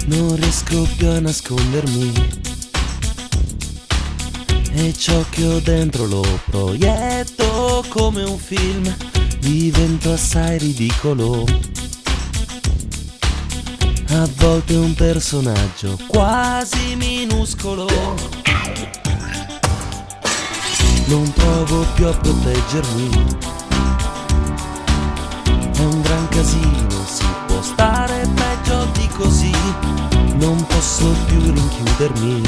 Non riesco più a nascondermi e ciò che ho dentro lo proietto come un film. Divento assai ridicolo, a volte un personaggio quasi minuscolo. Non provo più a proteggermi, è un gran casino, si può stare peggio di così. Non posso più rinchiudermi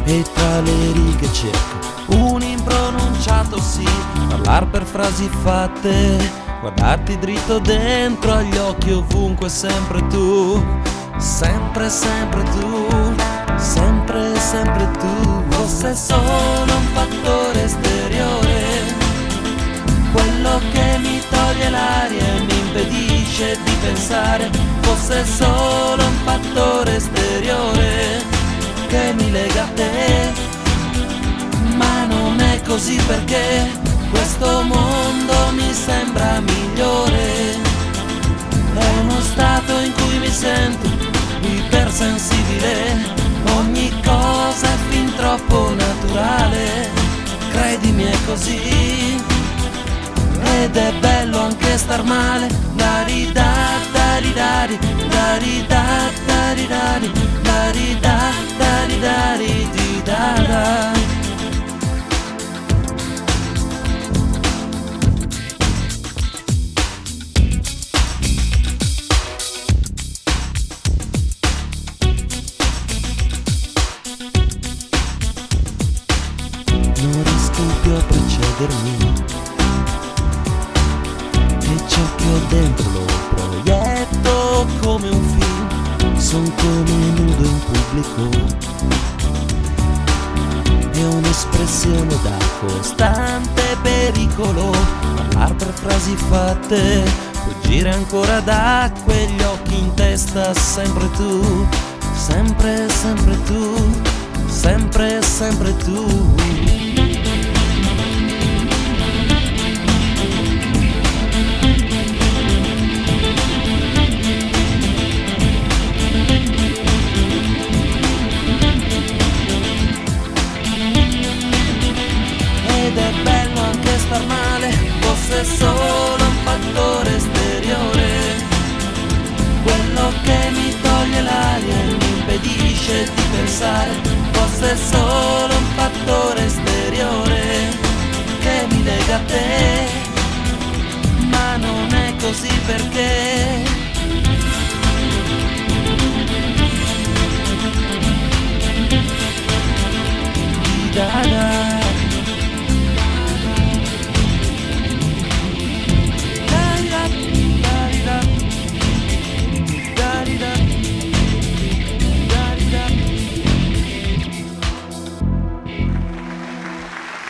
e tra le righe cerco un impronunciato sì. Parlar per frasi fatte, guardarti dritto dentro agli occhi ovunque, sempre tu, sempre, sempre tu, sempre, sempre tu. Fosse solo un fattore esteriore, quello che mi toglie l'aria e mi impedisce di pensare. Fosse solo un fattore esteriore che mi lega a te, ma non è così perché questo mondo mi sembra migliore. È uno stato in cui mi sento ipersensibile, ogni cosa è fin troppo naturale, credimi è così. Ed è bello anche star male, da-ri-da, da-ri-da-ri, da-ri-da, da-ri-da-ri, da-ri-da, da-ri-da-ri-di-da-da. Non riesco più a precedermi e ciò che ho dentro lo proietto come un film. Son come nudo in pubblico, è un'espressione da costante pericolo. Parlar per frasi fatte, fuggire ancora da quegli occhi in testa. Sempre tu, sempre, sempre tu, sempre, sempre tu. Ed è bello anche star male, fosse solo un fattore esteriore, quello che mi toglie l'aria e mi impedisce di pensare. Fosse solo